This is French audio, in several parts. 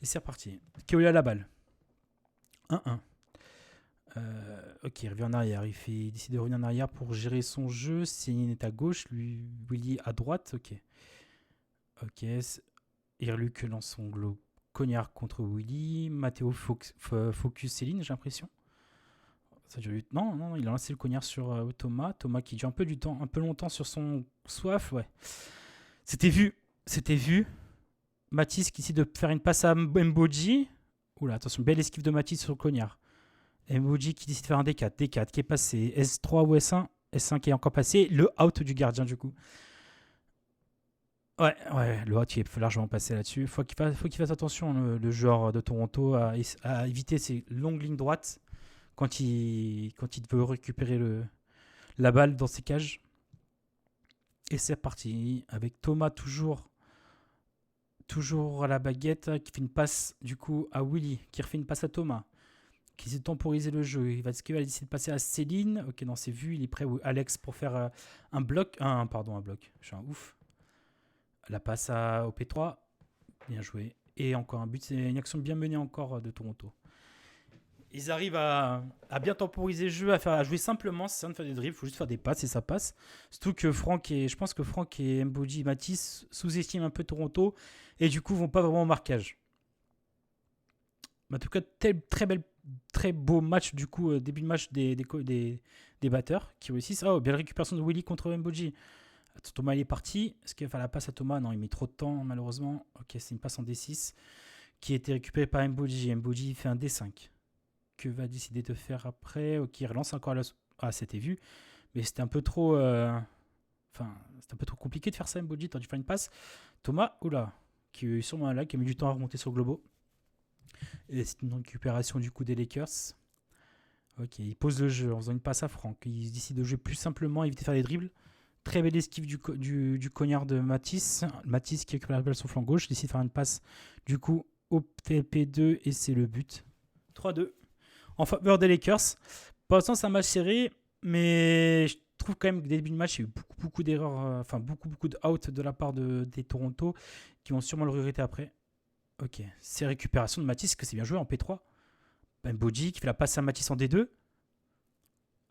Et c'est reparti. Keolia à la balle. 1-1. Ok, il revient en arrière. Il décide de revenir en arrière pour gérer son jeu. Céline est à gauche, lui, Willy à droite. Ok. Ok. Irluc lance son globe cognard contre Willy. Matteo focus Céline, j'ai l'impression. Ça dure... Non, non, il a lancé le cognard sur Thomas. Thomas qui dure un peu du temps, un peu longtemps sur son soif. Ouais. C'était vu. C'était vu. Mathis qui décide de faire une passe à Mboji. Oula, attention, belle esquive de Mathis sur le cognard. Mboji qui décide de faire un D4. D4 qui est passé. S3 ou S1. S1 qui est encore passé. Le out du gardien, du coup. Ouais, le out qui est largement passé là-dessus. Faut qu'il fasse attention, le joueur de Toronto, à éviter ces longues lignes droites quand il veut récupérer la balle dans ses cages. Et c'est reparti. Avec Thomas toujours à la baguette, qui fait une passe du coup à Willy, qui refait une passe à Thomas, qui essaie de temporiser le jeu. Est-ce qu'il va essayer de passer à Céline? Ok, non, c'est vu. Il est prêt, Alex, pour faire un bloc. Pardon, un bloc. Je suis un ouf. La passe au P3. Bien joué. Et encore un but. C'est une action bien menée encore de Toronto. Ils arrivent à bien temporiser le jeu, à jouer simplement, c'est ça de faire des dribbles, il faut juste faire des passes et ça passe. Surtout que je pense que Franck et Mboji Matisse sous-estiment un peu Toronto et du coup vont pas vraiment au marquage. En tout cas, très beau match du coup, début de match des batteurs qui réussissent. Oh, belle récupération de Willy contre Mboji. Thomas il est parti. Est-ce qu'il va faire la passe à Thomas? Non, il met trop de temps malheureusement. Ok, c'est une passe en D6 qui a été récupérée par Mboji. Mboji fait un D5. Que va décider de faire après? Ok, il relance encore la... Ah, c'était vu. Mais c'était un peu trop... Enfin, c'était un peu trop compliqué de faire ça, Mboji. T'as dû faire une passe. Thomas, oula, qui est sûrement là, qui a mis du temps à remonter sur le globo. Et c'est une récupération du coup des Lakers. Ok, il pose le jeu en faisant une passe à Franck. Il décide de jouer plus simplement, éviter de faire des dribbles. Très belle esquive du cognard de Matisse. Matisse qui récupère la balle sur le flanc gauche. Il décide de faire une passe du coup au TP2 et c'est le but. 3-2 en faveur des Lakers. Pour l'instant, c'est un match serré, mais je trouve quand même que dès le début de match, il y a eu beaucoup d'erreurs, enfin beaucoup de out de la part des Toronto qui vont sûrement le regretter après. Ok, c'est récupération de Matisse, que c'est bien joué en P3. Mboji qui fait la passe à Matisse en D2.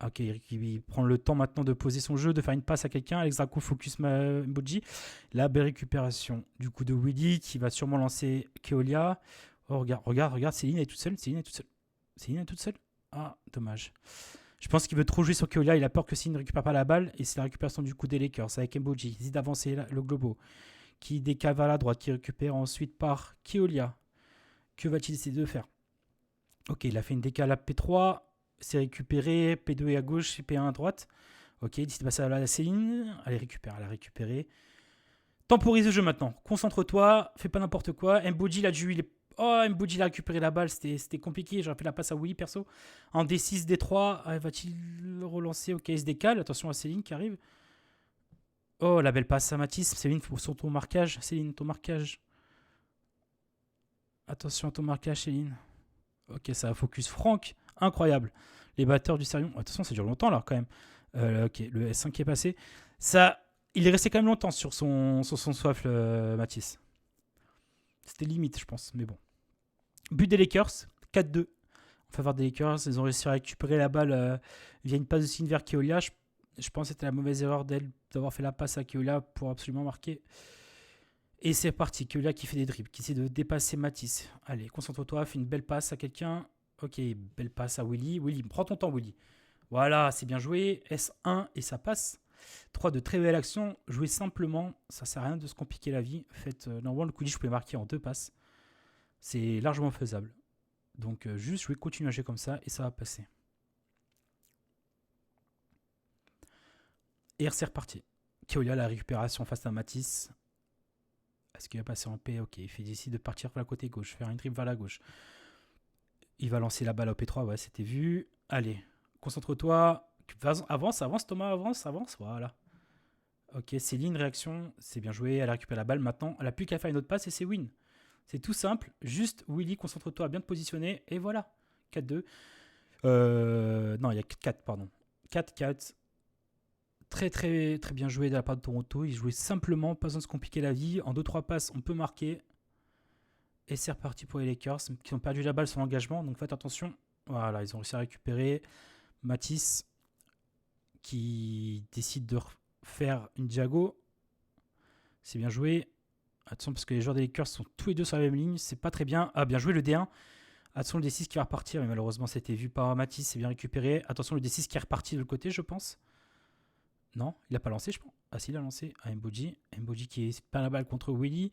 Ok, il prend le temps maintenant de poser son jeu, de faire une passe à quelqu'un. Alex Draco focus Mboji. La belle récupération du coup de Willy qui va sûrement lancer Keolia. Oh, regarde, Céline est toute seule. Céline est toute seule. Ah, dommage. Je pense qu'il veut trop jouer sur Keolia. Il a peur que Céline ne récupère pas la balle. Et c'est la récupération du coup des Lakers avec Mboji. Il hésite d'avancer le globo. Qui décale vers la droite. Qui récupère ensuite par Keolia. Que va-t-il essayer de faire? Ok, il a fait une décale à P3. C'est récupéré. P2 est à gauche. P1 à droite. Ok, il décide de passer à la Céline. Allez, récupère. Elle a récupéré. Temporise le jeu maintenant. Concentre-toi. Fais pas n'importe quoi. Mboji, là, il est... Oh, Mboji, il a récupéré la balle. C'était compliqué. J'aurais fait la passe à Willy, perso. En D6, D3. Va-t-il le relancer? Ok, il se décale. Attention à Céline qui arrive. Oh, la belle passe à Matisse. Céline, sur ton marquage. Céline, ton marquage. Attention à ton marquage, Céline. Ok, ça focus Franck. Incroyable. Les batteurs du Sérion. Attention, ça dure longtemps, là, quand même. Ok, le S5 qui est passé. Ça... Il est resté quand même longtemps sur son soif, Matisse. C'était limite, je pense, mais bon. But des Lakers, 4-2 en faveur des Lakers. Ils ont réussi à récupérer la balle via une passe de signe vers Keolia. Je pense que c'était la mauvaise erreur d'elle d'avoir fait la passe à Keolia pour absolument marquer. Et c'est parti. Keolia qui fait des dribbles, qui essaie de dépasser Matisse. Allez, concentre-toi, fais une belle passe à quelqu'un. Ok, belle passe à Willy. Willy, prends ton temps, Willy. Voilà, c'est bien joué. S1 et ça passe. 3 de très belles actions. Jouez simplement, ça sert à rien de se compliquer la vie. Faites, normalement, le Quidditch, je pouvais marquer en 2 passes. C'est largement faisable. Donc, juste, je vais continuer à jouer comme ça et ça va passer. Et c'est reparti. Keolia, la récupération face à Matisse. Est-ce qu'il va passer en P? Ok, il décide de partir vers la côté gauche, faire une dribble vers la gauche. Il va lancer la balle au P3, ouais, c'était vu. Allez, concentre-toi. Avance, Thomas, avance, voilà. Ok, Céline, réaction, c'est bien joué, elle a récupéré la balle. Maintenant, elle n'a plus qu'à faire une autre passe et c'est win. C'est tout simple, juste Willy, concentre-toi à bien te positionner et voilà. 4-2. Non, il y a 4, pardon. 4-4. Très bien joué de la part de Toronto. Ils jouaient simplement, pas besoin de se compliquer la vie. En 2-3 passes, on peut marquer. Et c'est reparti pour les Lakers qui ont perdu la balle sur l'engagement. Donc faites attention. Voilà, ils ont réussi à récupérer. Matisse qui décide de faire une diago. C'est bien joué. Attention parce que les joueurs des Lakers sont tous les deux sur la même ligne. C'est pas très bien. Ah, bien joué le D1. Attention le D6 qui va repartir. Mais malheureusement, c'était vu par Matisse. C'est bien récupéré. Attention le D6 qui est reparti de l'autre côté, je pense. Non, il n'a pas lancé, je pense. Ah si, il a lancé. Ah, Mboji. Mboji qui perd la balle contre Willy.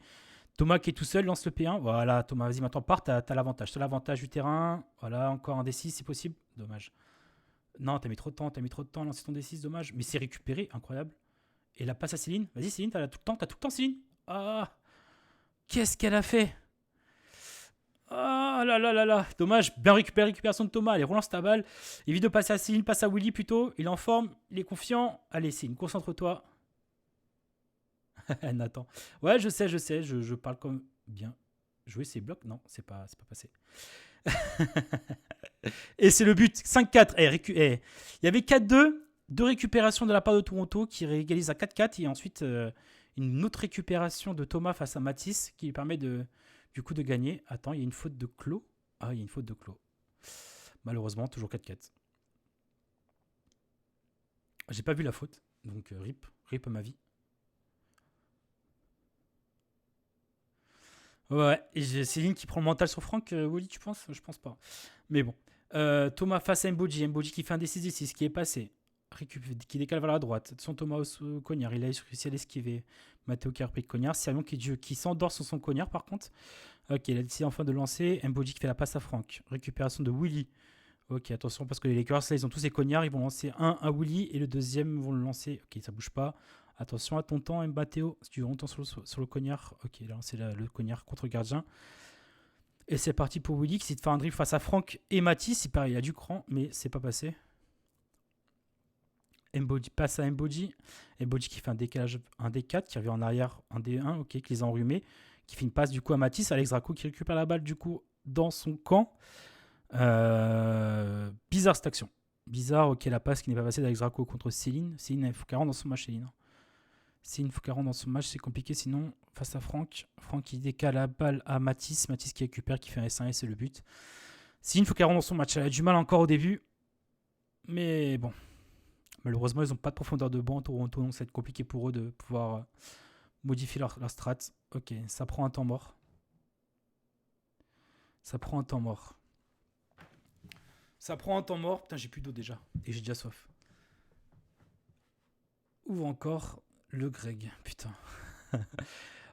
Thomas qui est tout seul, lance le P1. Voilà, Thomas, vas-y, maintenant pars, t'as l'avantage. T'as l'avantage du terrain. Voilà, encore un D6 si possible. Dommage. Non, t'as mis trop de temps, à lancer ton D6, dommage. Mais c'est récupéré, incroyable. Et la passe à Céline. Vas-y, Céline, t'as tout le temps, Céline. Ah, qu'est-ce qu'elle a fait? Ah là là là là. Dommage, bien récupéré, récupération de Thomas. Allez, relance ta balle. Évite de passer à Céline, passe à Willy plutôt. Il est en forme, il est confiant. Allez, Céline, concentre-toi. Nathan. Ouais, je sais, je parle comme bien. Jouer ces blocs? Non, c'est pas passé. Et c'est le but. 5-4. Il y avait 4-2. Deux récupérations de la part de Toronto qui réégalise à 4-4. Et ensuite, une autre récupération de Thomas face à Matisse qui lui permet du coup de gagner. Attends, il y a une faute de Clos. Ah, il y a une faute de Clos. Malheureusement, toujours 4-4. J'ai pas vu la faute. Donc, rip ma vie. Ouais, et Céline qui prend le mental sur Franck, Wally, tu penses? Je pense pas. Mais bon. Thomas face à Mboji. Mboji qui fait un D6, qui est passé. Qui décale vers la droite. Son Thomas au cognard. Il a réussi à l'esquiver. Matteo qui a repris le cognard. Sirion qui s'endort sur son cognard par contre. Ok, il a décidé enfin de lancer. Mboji qui fait la passe à Franck. Récupération de Willy. Ok, attention parce que les Lakers, là, ils ont tous ces cognards. Ils vont lancer un à Willy et le deuxième vont le lancer. Ok, ça bouge pas. Attention à ton temps, Mbatteo. Si tu veux longtemps sur le cognard. Ok, là, c'est le cognard contre le gardien. Et c'est parti pour Willy qui essaie de faire un dribble face à Franck et Matisse. Il y a du cran, mais c'est pas passé. Mboji passe à Mboji. Mboji qui fait un décalage, un D4, qui revient en arrière, un D1, ok, qui les a enrhumés. Qui fait une passe du coup à Matisse. Alex Draco qui récupère la balle du coup dans son camp. Bizarre cette action. Bizarre, ok, la passe qui n'est pas passée d'Alex Draco contre Céline. Céline, il faut qu'elle rentre dans son match, Céline. Céline, il faut qu'elle rentre dans son match, c'est compliqué sinon. Face à Franck. Franck qui décale la balle à Matisse. Matisse qui récupère, qui fait un S1S, c'est le but. Céline, il faut qu'elle rentre dans son match. Elle a du mal encore au début. Mais bon. Malheureusement, ils n'ont pas de profondeur de banc à Toronto, donc ça va être compliqué pour eux de pouvoir modifier leur strat. Ok, ça prend un temps mort. Ça prend un temps mort. Putain, j'ai plus d'eau déjà. Et j'ai déjà soif. Ou encore le Greg. Putain.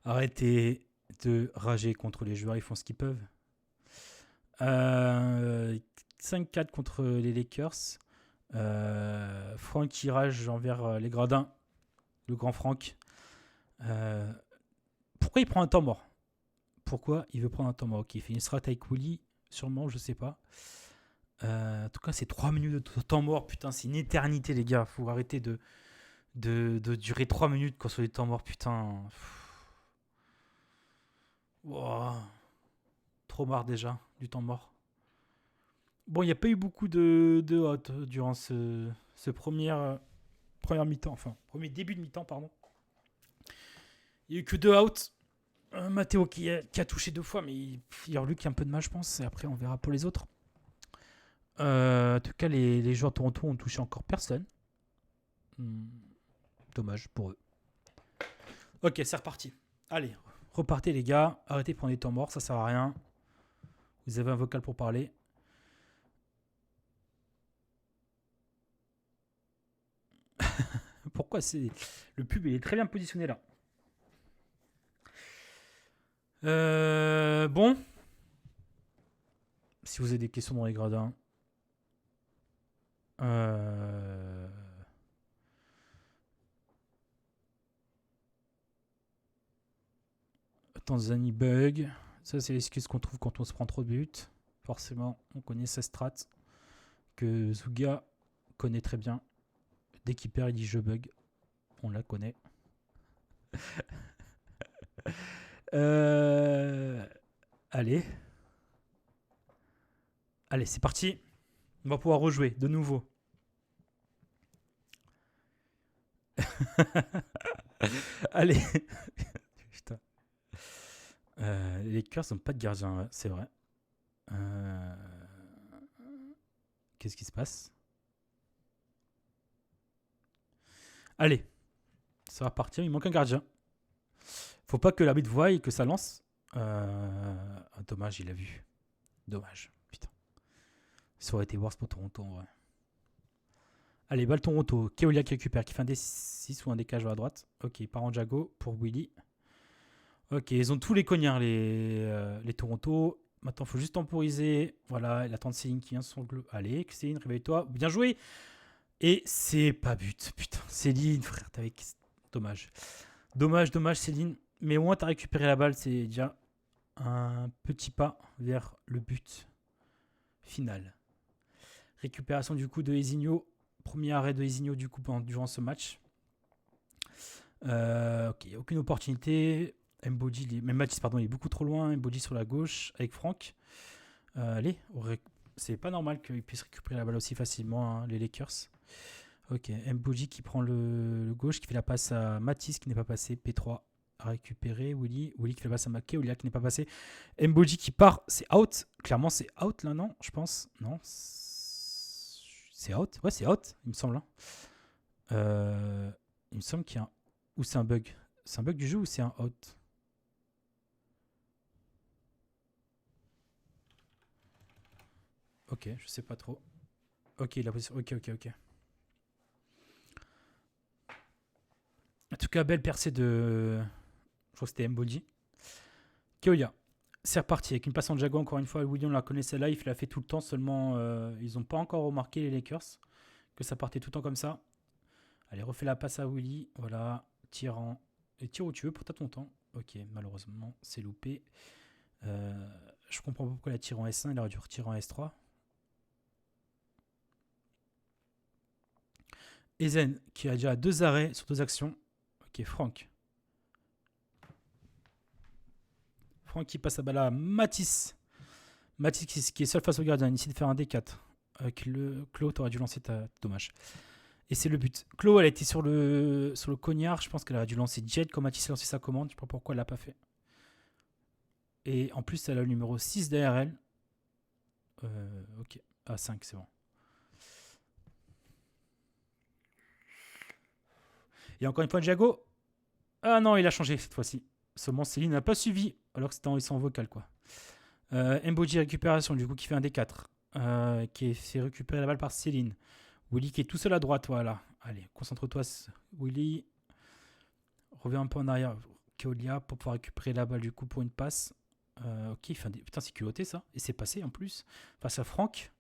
Arrêtez de rager contre les joueurs, ils font ce qu'ils peuvent. 5-4 contre les Lakers. Franck qui rage envers les gradins. Le grand Franck. Pourquoi il prend un temps mort? Pourquoi il veut prendre un temps mort? Ok, il fait une strat avec Willy, sûrement, je sais pas. En tout cas, c'est 3 minutes de temps mort. Putain, c'est une éternité, les gars. Faut arrêter de durer 3 minutes quand sur les temps morts. Putain. Wow. Trop marre déjà du temps mort. Bon, il n'y a pas eu beaucoup de hot durant ce premier mi-temps. Enfin, premier début de mi-temps, pardon. Il n'y a eu que 2 outs. Matteo qui a touché 2 fois, mais il y a lui qui a un peu de mal, je pense. Et après, on verra pour les autres. En tout cas, les joueurs de Toronto ont touché encore personne. Dommage pour eux. Ok, c'est reparti. Allez, repartez les gars. Arrêtez de prendre des temps morts, ça sert à rien. Vous avez un vocal pour parler. Pourquoi c'est... Le pub, il est très bien positionné là. Bon. Si vous avez des questions dans les gradins. Tanzanie bug. Ça, c'est l'excuse qu'on trouve quand on se prend trop de buts. Forcément, on connaît sa strat. Que Zuga connaît très bien. Dès qu'il perd, il dit je bug. On la connaît. Allez. Allez, c'est parti. On va pouvoir rejouer de nouveau. Allez. Putain. Les Lakers n'ont pas de gardien, ouais, c'est vrai. Euh, Qu'est-ce qui se passe? Allez, ça va partir. Il manque un gardien. Faut pas que l'arbitre voie et que ça lance. Dommage, il a vu. Dommage. Putain. Ça aurait été worse pour Toronto en vrai. Allez, balle Toronto. Keolia qui récupère, qui fait un D6 ou un décage à droite. Ok, part en Jago pour Willy. Ok, ils ont tous les cognards, les Toronto. Maintenant, il faut juste temporiser. Voilà, il attend de Céline qui vient sur le. Allez, Céline, réveille-toi. Bien joué. Et c'est pas but. Putain, Céline, frère, t'avais. Dommage. Dommage, Céline. Mais au moins, t'as récupéré la balle. C'est déjà un petit pas vers le but final. Récupération du coup de Ezinho. Premier arrêt de Ezinho du coup durant ce match. Ok, aucune opportunité. Mbodi, même Matisse, pardon, il est beaucoup trop loin. Mbodi sur la gauche avec Franck. Allez, c'est pas normal qu'ils puissent récupérer la balle aussi facilement, hein, les Lakers. Ok, Mbodi qui prend le gauche, qui fait la passe à Matisse qui n'est pas passé. P3 à récupérer. Willy qui fait la passe à Keolia qui n'est pas passé. Mbodi qui part, c'est out. Clairement, c'est out là, non? Je pense. Non. C'est out. Ouais, c'est out, il me semble. Hein. Il me semble qu'il y a un. Ou c'est un bug? C'est un bug du jeu ou c'est un out? Ok, je sais pas trop. Ok, la position. Ok. En tout cas, belle percée de. Je crois que c'était Mbodi. Keolia. C'est reparti avec une passe en Jago encore une fois. William la connaissait là, il l'a fait tout le temps. Seulement, ils n'ont pas encore remarqué les Lakers que ça partait tout le temps comme ça. Allez, refais la passe à Willy. Voilà, tirant. Et tire où tu veux pour ton temps. Ok, malheureusement, c'est loupé. Je comprends pas pourquoi la tire en S1, il aurait dû retirer en S3. Ezen qui a déjà 2 arrêts sur 2 actions. Ok, Franck. Franck qui passe la balle à Matisse. Matisse qui est seul face au gardien. Il essaie de faire un D4. Avec le Claude, t'aurais dû lancer ta. Dommage. Et c'est le but. Chloé, elle était sur le cognard. Je pense qu'elle aurait dû lancer Jet comme Matisse a lancé sa commande. Je ne sais pas pourquoi elle l'a pas fait. Et en plus, elle a le numéro 6 derrière elle. Ok. Ah, 5, c'est bon. Et encore une fois, Jago. Ah non, il a changé cette fois-ci. Seulement, Céline n'a pas suivi. Alors que c'était en vocal, quoi. Mboji récupération, du coup, qui fait un D4. Qui est fait récupérer la balle par Céline. Willy qui est tout seul à droite, voilà. Allez, concentre-toi, Willy. Reviens un peu en arrière. Keolia pour pouvoir récupérer la balle du coup pour une passe. Ok, il fait un putain, c'est culotté ça. Et c'est passé en plus. Face à Franck.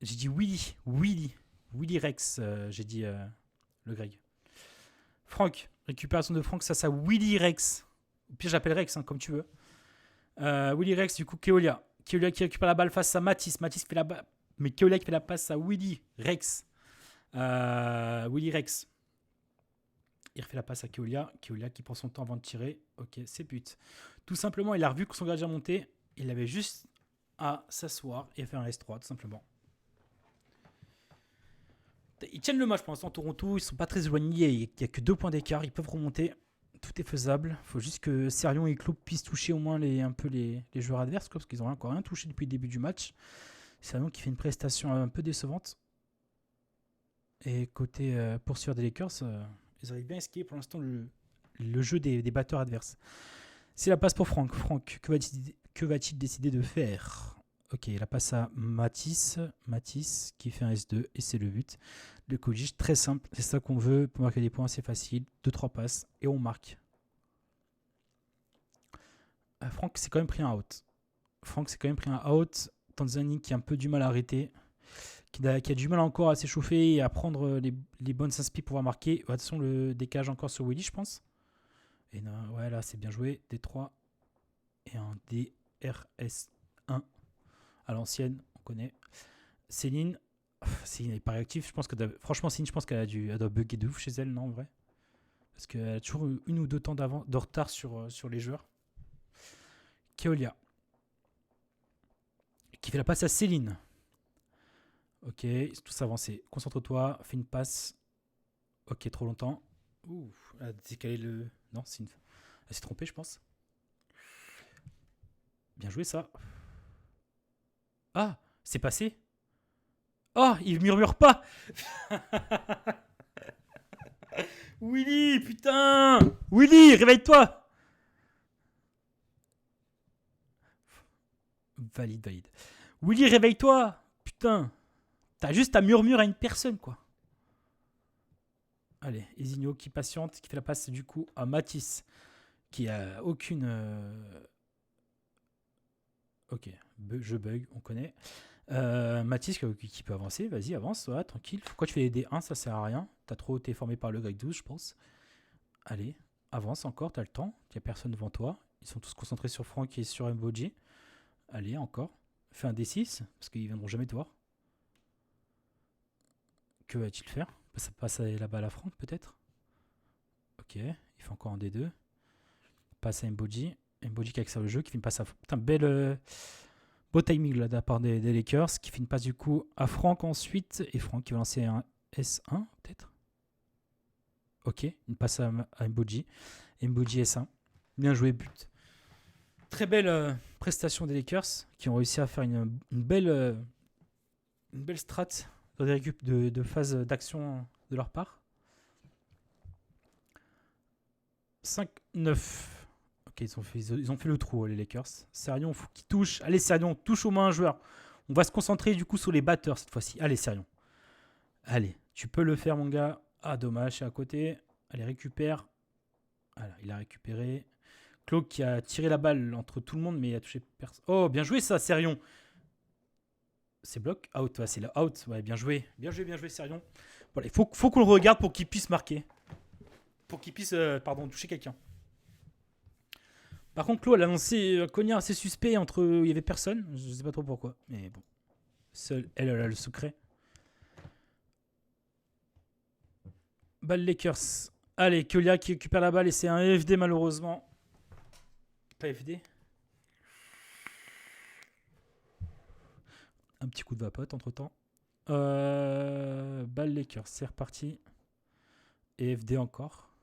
J'ai dit Willy. Willy Rex, j'ai dit le Greg. Franck. Récupération de Franck, ça Willy Rex. Au pire, j'appelle Rex, hein, comme tu veux. Willy Rex, du coup, Keolia. Keolia qui récupère la balle face à Matisse. Matisse fait la balle. Mais Keolia qui fait la passe à Willy Rex. Willy Rex. Il refait la passe à Keolia. Keolia qui prend son temps avant de tirer. Ok, c'est but. Tout simplement, il a revu que son gardien montait. Il avait juste à s'asseoir et faire un S3, tout simplement. Ils tiennent le match pour l'instant. Toronto, ils sont pas très éloignés. Il n'y a que 2 points d'écart. Ils peuvent remonter. Tout est faisable. Il faut juste que Serion et Claude puissent toucher au moins un peu les joueurs adverses, quoi, parce qu'ils n'ont encore rien touché depuis le début du match. Serion qui fait une prestation un peu décevante. Et côté poursuiveur des Lakers, ils arrivent bien à esquiver pour l'instant le jeu des batteurs adverses. C'est la passe pour Franck. Franck, que va-t-il décider de faire? Ok, la passe à Matisse. Matisse qui fait un S2 et c'est le but. Le Kojic, très simple. C'est ça qu'on veut pour marquer des points, c'est facile. 2-3 passes et on marque. Franck s'est quand même pris un out. Tanzanie qui a un peu du mal à arrêter. Qui a du mal encore à s'échauffer et à prendre les bonnes inspi pour pouvoir marquer. Attention, le décage encore sur Willy, je pense. Et non, ouais, là, c'est bien joué. D3 et un DRS1 à l'ancienne, on connaît. Céline n'est pas réactive. Je pense que franchement, Céline, je pense qu'elle doit bugger de ouf chez elle, non, en vrai. Parce qu'elle a toujours une ou deux temps de retard sur les joueurs. Keolia qui fait la passe à Céline. Ok, tous avancés. Concentre-toi, fais une passe. Ok, trop longtemps. Ouh, elle a décalé le. Non, c'est une. Elle s'est trompée, je pense. Bien joué, ça. Ah, c'est passé. Oh, il murmure pas. Willy, putain. Willy, réveille-toi. Valide, valide. Willy, réveille-toi. Putain. T'as juste à murmurer à une personne, quoi. Allez, Ezinho qui patiente, qui fait la passe du coup à Matisse, qui a aucune... Ok, je bug, on connaît. Matisse qui peut avancer, vas-y, avance, ouais, tranquille. Pourquoi tu fais des D1, ça sert à rien. T'as trop été formé par le grec 12, je pense. Allez, avance encore, t'as le temps. Il n'y a personne devant toi. Ils sont tous concentrés sur Franck et sur Mboji. Allez, encore. Fais un D6, parce qu'ils viendront jamais te voir. Que va-t-il faire? Ça passe la balle à Franck, peut-être. Ok, il fait encore un D2. Passe à Mboji. Mboji qui accélère le jeu, qui fait une passe à... Putain, beau timing là de la part des Lakers, qui fait une passe du coup à Franck ensuite. Et Franck qui va lancer un S1, peut-être. Ok, une passe à Mboji. Mboji S1. Bien joué, but. Très belle prestation des Lakers, qui ont réussi à faire une belle strat dans des récup de phase d'action de leur part. 5-9. Ok, ils ont fait le trou, les Lakers. Serion, faut qu'il touche. Allez, Serion, touche au moins un joueur. On va se concentrer du coup sur les batteurs cette fois-ci. Allez, Serion. Allez, tu peux le faire, mon gars. Ah, dommage, c'est à côté. Allez, récupère. Voilà, il a récupéré. Claude qui a tiré la balle entre tout le monde, mais il a touché personne. Oh, bien joué ça, Serion. C'est bloc out, ouais, c'est le out. Ouais, bien joué. Bien joué, Serion. Voilà, il faut qu'on le regarde pour qu'il puisse marquer. Pour qu'il puisse toucher quelqu'un. Par contre, Claude, elle a lancé un cognard assez suspect entre. Il y avait personne. Je sais pas trop pourquoi. Mais bon. Seule, elle a le secret. Balle Lakers. Allez, Kolia qui récupère la balle et c'est un FD malheureusement. Pas FD. Un petit coup de vapote entre temps. Balle Lakers, c'est reparti. Et FD encore.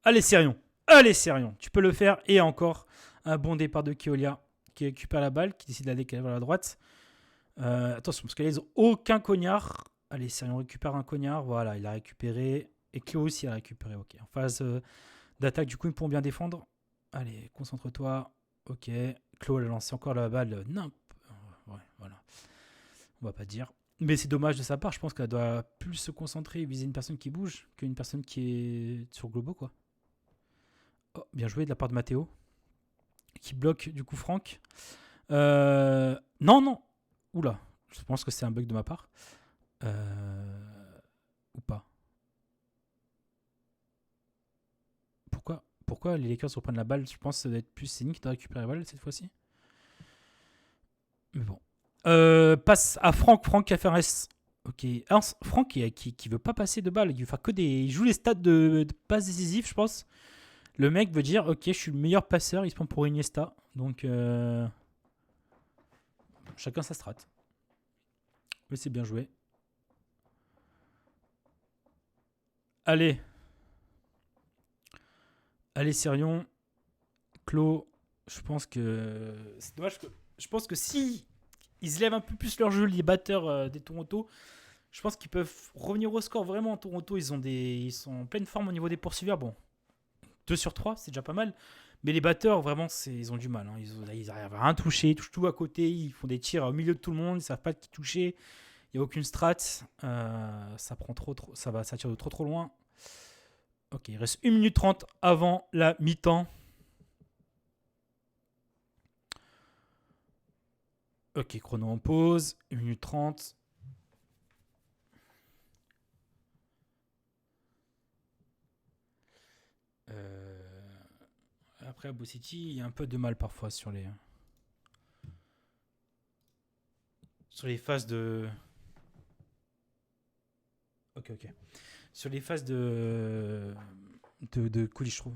Allez, Serion. Allez, Serion. Tu peux le faire. Et encore un bon départ de Keolia qui récupère la balle, qui décide d'aller vers la droite. Attention, parce qu'ils n'ont aucun cognard. Allez, Serion récupère un cognard. Voilà, il a récupéré. Et Kyo aussi a récupéré. Ok. En phase d'attaque, du coup, ils pourront bien défendre. Allez, concentre-toi. Ok. Klo a lancé encore la balle. Ouais, voilà. On va pas dire. Mais c'est dommage de sa part. Je pense qu'elle doit plus se concentrer et viser une personne qui bouge qu'une personne qui est sur Globo, quoi. Oh, bien joué de la part de Matteo. Qui bloque, du coup, Franck. Non. Oula. Je pense que c'est un bug de ma part. Ou pas. Pourquoi les Lakers reprennent la balle? Je pense que ça doit être plus Céline qui doit récupérer la balle cette fois-ci. Mais bon. Passe à Franck. Franck qui a fait un S. Ok. Alors, Franck qui veut pas passer de balle. Il veut faire que des. Il joue les stats de passes décisives, je pense. Le mec veut dire ok, je suis le meilleur passeur. Il se prend pour Iniesta. Donc. Chacun sa strat. Mais c'est bien joué. Allez. Allez, Serion. Clos. Je pense que. C'est dommage que. Je pense que si ils élèvent un peu plus leur jeu, les batteurs des Toronto, je pense qu'ils peuvent revenir au score. Vraiment, en Toronto, ils sont en pleine forme au niveau des poursuiveurs. Bon, 2 sur 3, c'est déjà pas mal. Mais les batteurs, vraiment, ils ont du mal. Hein. Ils arrivent à rien toucher, ils touchent tout à côté. Ils font des tirs au milieu de tout le monde. Ils ne savent pas qui toucher. Il n'y a aucune strat. Ça prend trop, ça tire de trop loin. Ok, il reste 1 minute 30 avant la mi-temps. Ok, chrono en pause. 1 minute 30. Après, à Beau City, il y a un peu de mal parfois sur les phases de. Ok. Sur les phases de coulis, je trouve.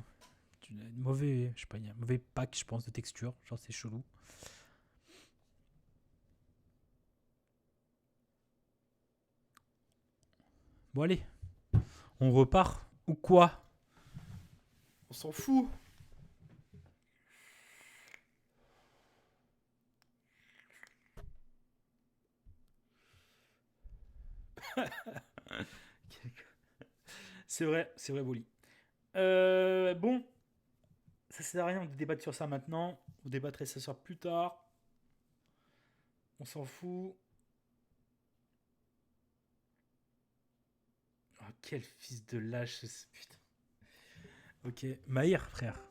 Mauvais, je sais pas, il y a un mauvais pack, je pense, de texture. Genre, c'est chelou. Bon, allez. On repart. Ou quoi? On s'en fout. C'est vrai, Wally. Bon, ça sert à rien de débattre sur ça maintenant. Vous débattrez ça sur plus tard. On s'en fout. Oh, quel fils de lâche, putain. Ok, Maïr, frère.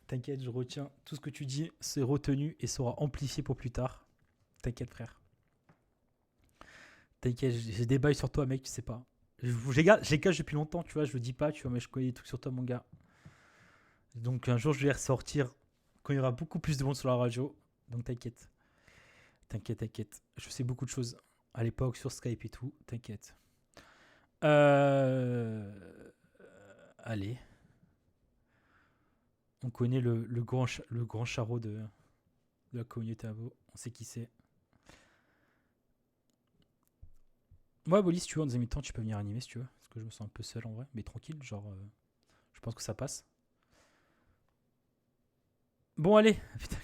T'inquiète, je retiens tout ce que tu dis, c'est retenu et sera amplifié pour plus tard. T'inquiète, frère. T'inquiète, j'ai des bails sur toi, mec, tu sais pas. Je les cache depuis longtemps, tu vois, je le dis pas, tu vois, mais je connais des trucs sur toi, mon gars. Donc un jour, je vais les ressortir quand il y aura beaucoup plus de monde sur la radio. Donc t'inquiète. T'inquiète, t'inquiète. Je sais beaucoup de choses à l'époque sur Skype et tout. T'inquiète. Euh... Allez. On connaît le grand charreau de la communauté Avo. On sait qui c'est. Moi, Bolly, si tu veux, en deuxième temps, tu peux venir animer si tu veux. Parce que je me sens un peu seul en vrai. Mais tranquille, genre, je pense que ça passe. Bon, allez. Putain,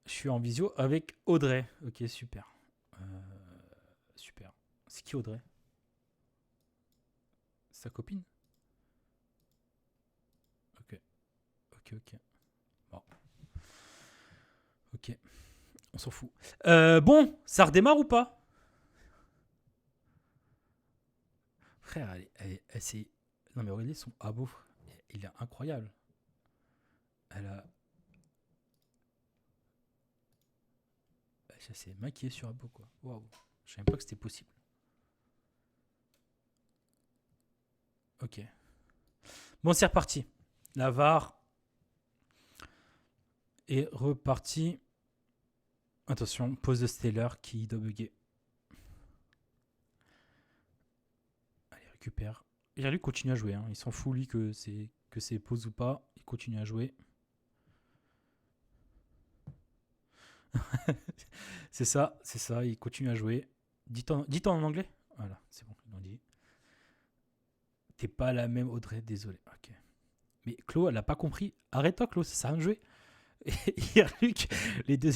je suis en visio avec Audrey. Ok, super. Super. C'est qui Audrey? Sa copine? Ok, ok, ok. Bon, ok. On s'en fout. Bon, ça redémarre ou pas? Frère, c'est... Non mais regardez son abo. Il est incroyable. Elle a... Elle s'est maquillée sur abo, quoi. Waouh. Je savais même pas que c'était possible. Ok. Bon, c'est reparti. La VAR est reparti. Attention, pause de Stellar qui doit bugger. Allez, récupère. Et lui continue à jouer. Hein. Il s'en fout, lui, que c'est pause ou pas. Il continue à jouer. c'est ça. Il continue à jouer. Dites en anglais. Voilà, c'est bon, ils l'ont dit. T'es pas la même Audrey, désolé. Ok. Mais Chlo, elle a pas compris. Arrête-toi, Chlo, ça sert à rien de jouer. Et hier, Luc, les deux,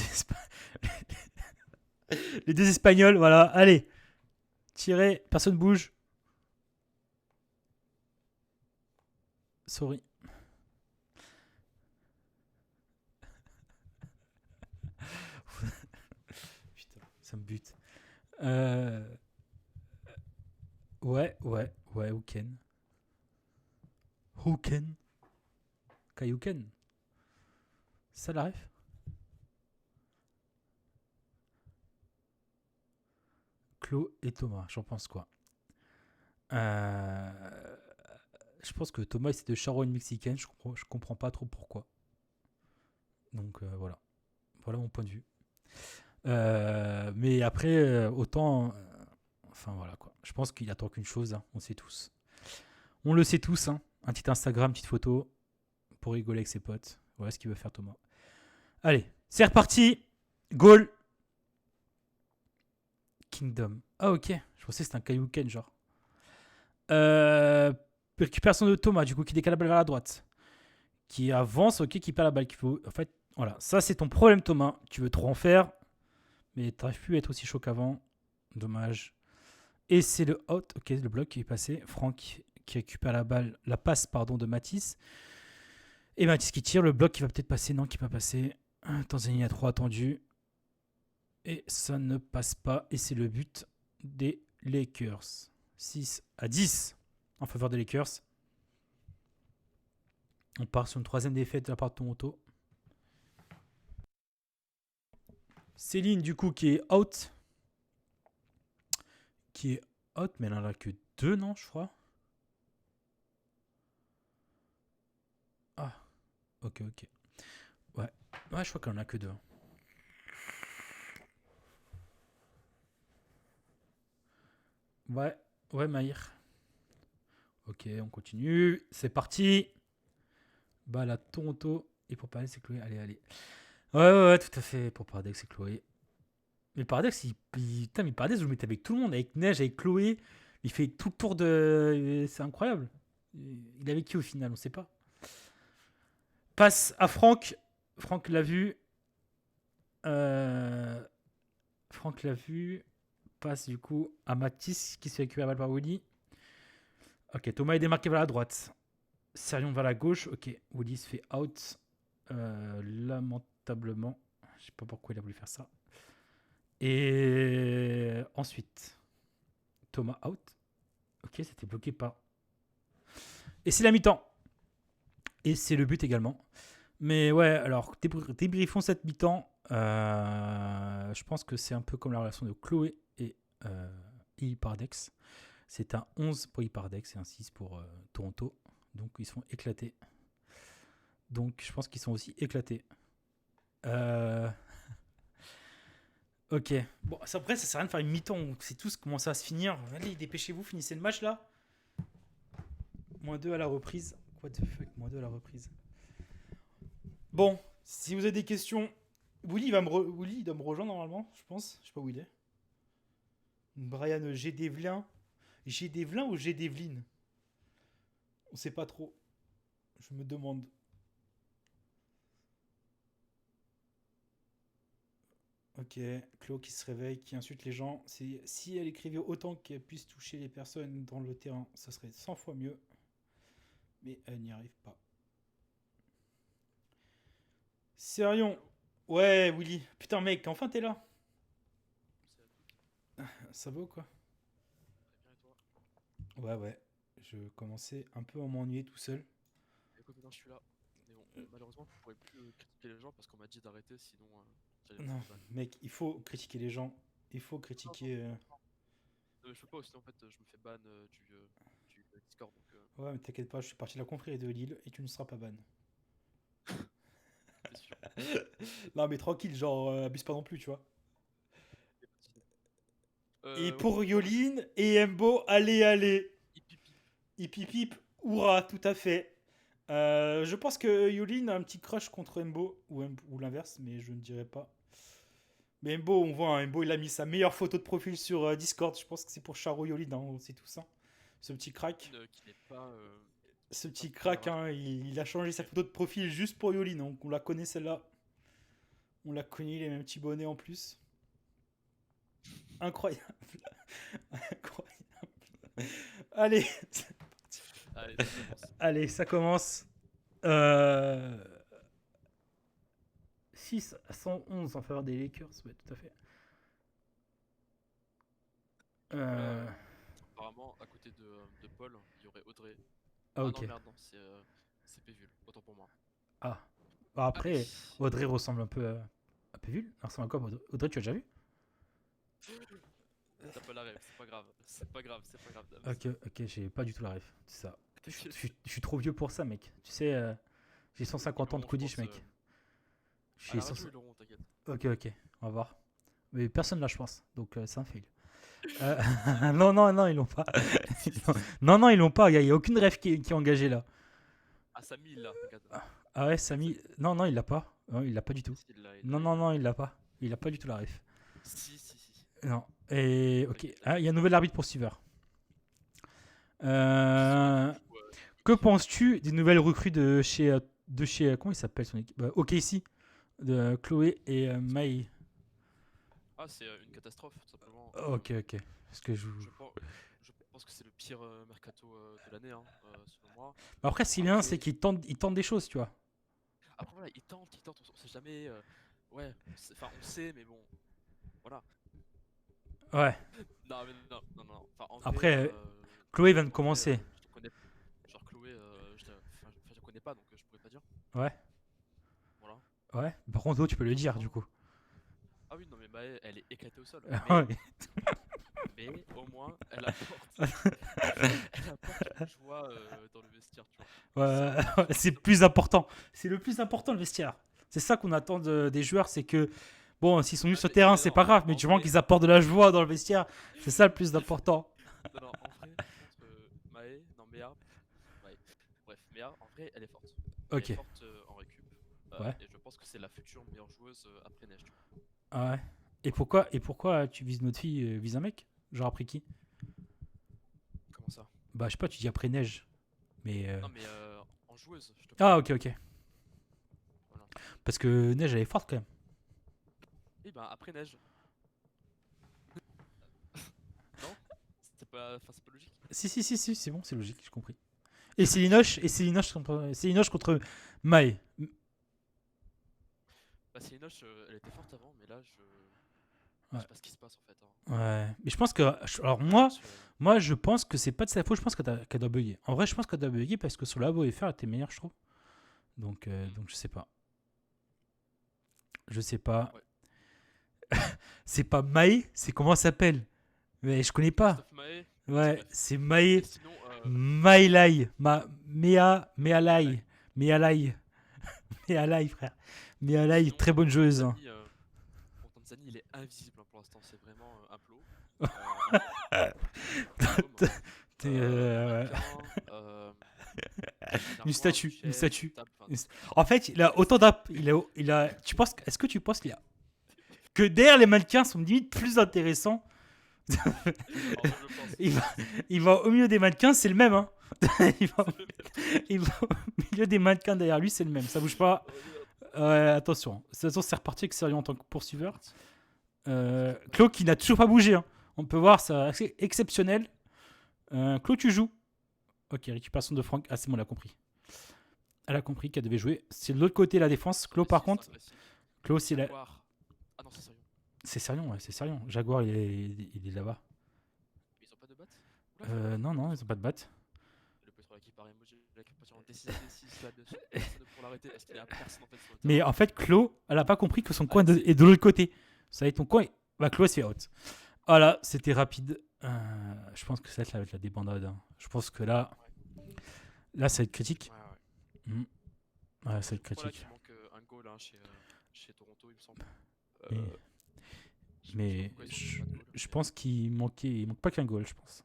les deux Espagnols, voilà. Allez, tirez, personne bouge. Sorry. Putain, ça me bute. Ouais, Houken. Houken. Kayuken. Ça la ref? Clo et Thomas, j'en pense quoi? Je pense que Thomas c'est de charogne mexicaine, je comprends pas trop pourquoi. Donc voilà. Voilà mon point de vue. Mais après, autant. Enfin voilà quoi. Je pense qu'il attend qu'une chose, hein, on sait tous. On le sait tous, hein. Un petit Instagram, petite photo pour rigoler avec ses potes. Voilà ce qu'il veut faire Thomas. Allez, c'est reparti. Goal. Kingdom. Ah ok, je pensais que c'était un Kaiyuken genre. Récupération de Thomas, du coup, qui décale la balle vers la droite. Qui avance, ok, qui perd la balle. En fait, voilà, ça c'est ton problème Thomas. Tu veux trop en faire, mais t'arrives plus à être aussi chaud qu'avant. Dommage. Et c'est le out, ok, le bloc qui est passé. Franck qui récupère la balle, la passe pardon de Matisse. Et Matisse qui tire, le bloc qui va peut-être passer, non, qui va pas passer. Tanzanie a 3 attendu. Et ça ne passe pas. Et c'est le but des Lakers. 6-10 en faveur des Lakers. On part sur une troisième défaite de la part de Toronto. Céline, du coup, qui est out. Mais elle en a que 2, non, je crois. Ah, ok. Ouais, je crois qu'elle en a que 2. Ouais, Maïr. Ok, on continue. C'est parti. Balle à Toronto. Et pour Paradex, c'est Chloé. Allez. Ouais, tout à fait. Pour Paradex, c'est Chloé. Mais Paradex, putain, mais Paradex, je le mettais avec tout le monde. Avec Neige, avec Chloé. Il fait tout le tour de. C'est incroyable. Il est avec qui au final? On sait pas. Passe à Franck. Franck l'a vu. Euh, Franck l'a vu. Passe du coup à Matisse qui se fait récupérer la balle par Willy. Ok, Thomas est démarqué vers la droite. Serion vers la gauche. Ok, Willy se fait out. Lamentablement. Je sais pas pourquoi il a voulu faire ça. Et ensuite, Thomas out. Ok, c'était bloqué par. Et c'est la mi-temps. Et c'est le but également. Mais ouais, alors débriefons cette mi-temps. Je pense que c'est un peu comme la relation de Chloé et Ipardex. C'est un 11 pour Ipardex et un 6 pour Toronto. Donc ils sont éclatés. Donc je pense qu'ils sont aussi éclatés. Ok. Bon, après, ça sert à rien de faire une mi-temps. C'est tous comment ça va se finir. Allez, dépêchez-vous, finissez le match là. -2 à la reprise. What the fuck, -2 à la reprise. Bon, si vous avez des questions, Willy, il doit me rejoindre normalement, je pense. Je sais pas où il est. Brian G. Devlin. G. Devlin ou G. Devlin? On sait pas trop. Je me demande. Ok, Chloé qui se réveille, qui insulte les gens. Si elle écrivait autant qu'elle puisse toucher les personnes dans le terrain, ça serait 100 fois mieux. Mais elle n'y arrive pas. Serion. Ouais, Willy. Putain, mec, enfin t'es là. Ça va ou quoi? Très bien, et toi? Ouais, ouais. Je commençais un peu à m'ennuyer tout seul. Écoute, maintenant je suis là. Mais bon, malheureusement, je pourrais plus critiquer les gens parce qu'on m'a dit d'arrêter, sinon j'allais me Non, faire ban. mec, il faut critiquer les gens. Il faut Non, non, critiquer. mais je peux pas, sinon en fait, je me fais ban du Discord. Donc, Ouais, mais t'inquiète pas, je suis parti de la confrérie de Lille et tu ne seras pas ban. c'est sûr. Non, mais tranquille, genre, abuse pas non plus, tu vois. Y a pas de souci. Et Ouais, pour bon, Yolin et Mbo, allez, allez. hip hip hip. Hip hip hip, hurrah, tout à fait. Je pense que Yolin a un petit crush contre Mbo, ou l'inverse, mais je ne dirais pas. Mais Mbo, on voit, hein, Mbo, il a mis sa meilleure photo de profil sur Discord. Je pense que c'est pour Charo Yolin, hein, c'est tout ça. Ce petit crack. Qui n'est pas, Ce pas petit de première crack, heure. hein, il a changé sa photo de profil juste pour Yolin. Donc on la connaît celle-là. On la connaît, les mêmes petits bonnets en plus. Incroyable. Incroyable. Allez, Allez, ça commence. allez, ça commence. Euh... 6 à 111 en faveur des Lakers, ouais, tout à fait. Voilà, Euh... apparemment, à côté de Paul, il y aurait Audrey. Ah, Ah non, ok. merde, non, c'est Pévul, autant pour moi. Ah. Bah, Allez. après, Audrey ressemble un peu à Pévule. Elle ressemble à quoi, Audrey? Audrey, tu as déjà vu? T'as pas la rêve, c'est pas grave. C'est pas grave, c'est pas grave, Dams. Ok, ok, j'ai pas du tout la ref. C'est ça. T'inquiète. Je suis trop vieux pour ça, mec. Tu sais, j'ai 150 ans de Ils l'auront, je Quidditch, pense. mec. À J'ai la radio, 100... ils l'auront, t'inquiète. Ok, ok, on va voir. Mais personne là, je pense. Donc c'est un fail. Non, non, non, ils l'ont pas. Non, non, ils l'ont pas. Il y a aucune ref qui est engagée là. Ah, Samy, il l'a, t'inquiète. Ah ouais, Samy. Non, non, il l'a pas. Non, il l'a pas du tout. Si, il l'a, Non, non, non, il l'a pas. Il a pas du tout la ref. Si, si, si. Non. Et ok. Ah, il y a un nouvel arbitre pour Stever. Qui sera Euh, du coup, Que Nicky. penses-tu des nouvelles recrues de chez comment il s'appelle son équipe? OKC de Chloé et Mai. Ah, c'est une catastrophe, tout simplement. Ok, ok. Parce que Je pense, je pense que c'est le pire mercato de l'année, hein, selon moi. Après, ce qui est bien, c'est Après, qu'ils tentent des choses, tu vois. après voilà, il tente, on sait jamais. Ouais, enfin, on sait, mais bon, voilà. Ouais. Non, mais non, non, non. Enfin, en vrai, Après, Chloé vient de en vrai, commencer. je te connais. Genre, Chloé, je la connais pas, donc je pourrais pas dire. Ouais. Voilà. Ouais. Par contre, toi, tu peux le dire, du coup. Ah oui, non, mais Maë, elle est éclatée au sol. Ouais. Mais au moins, elle apporte une joie dans le vestiaire, tu vois. Ouais, Ça, ouais, c'est le c'est plus plus important. important. C'est le plus important, le vestiaire. C'est ça qu'on attend des joueurs, c'est que, bon, s'ils sont nus Ah, sur le terrain, mais c'est non, pas grave, mais en du moment vrai, qu'ils apportent de la joie dans le vestiaire, c'est ça le plus important. non, non, en vrai, par contre, Maë, non, Méa, ouais. Bref, Méa, en vrai, elle est forte. Elle est Ok. forte en récup. Ouais. Et je pense que c'est la future meilleure joueuse après Neige, tu vois. Ah ouais. Et pourquoi tu vises notre fille, vise un mec? Genre après qui? Comment ça? Bah, je sais pas, tu dis après neige. Mais. Non, mais en joueuse, je te Ah, parle. ok, ok. Parce que Neige, elle est forte quand même. Et ben après neige. Non? C'est pas logique. Si, c'est bon, c'est logique, j'ai compris. Et c'est Linoche, c'est Linoche contre Mae. Bah Célinoche, elle était forte avant, mais là je Ouais. sais pas ce qui se passe en fait. Hein. Ouais. Mais je pense que. Alors Parce que, moi, je pense que c'est pas de sa faute, je pense qu'elle doit bugger. En vrai, je pense qu'elle doit bugger parce que sur la FR, elle était meilleure, je trouve. Donc je sais pas. Je sais pas. Ouais. C'est pas Mae, c'est comment ça s'appelle? Mais je connais pas. Christophe Mahé. Ouais, Bref. c'est Et Mae. sinon, Maelai. Mealai. Mealai. Mealai, frère. Mealai, sinon, très bonne joueuse. Hein. Pour Tanzanie, il est invisible hein, pour l'instant. C'est vraiment un plot. Un fantôme. T'es, Mannequin, Une statue, chaise, une statue. table, enfin, En fait, il a autant d'app. Tu penses, est-ce que tu penses qu'il y a que derrière les mannequins sont limite plus intéressants? alors, je pense. il, va, il va au milieu des mannequins, c'est le même. Hein. il va au milieu des mannequins derrière lui, c'est le même. Ça bouge pas. Attention. De toute façon, c'est reparti avec Sérieux en tant que poursuiveur. Claude qui n'a toujours pas bougé. Hein. On peut voir, c'est exceptionnel. Claude, tu joues. Ok, récupération de Franck. Ah, c'est bon, elle a compris. Elle a compris qu'elle devait jouer. C'est de l'autre côté la défense. Claude, par contre. Claude, c'est la. Jaguar. Ah non, c'est sérieux. C'est sérieux, ouais, c'est sérieux. Jaguar, il est là-bas. Ils ont pas de batte? Non, ils ont pas de batte. Le pétrole qui paraît emoji, la captation décisive, là, bien sûr. Personne pour l'arrêter. Est-ce qu'il y a personne en fait sur le Mais terrain? en fait, Claude, elle a pas compris que son coin est de l'autre côté. Ça va être ton coin. Bah, Claude, c'est out. Voilà, c'était rapide. Je pense que ça va être la débandade. Hein. Je pense que là, ça va être critique. Ouais. Ouais, ça va être Je crois là critique. qu'il manque un goal hein, chez Toronto, il me semble. Mais Je sais pas pourquoi ils ont pas de goal, je mais- pense qu'il manque pas qu'un goal, je pense.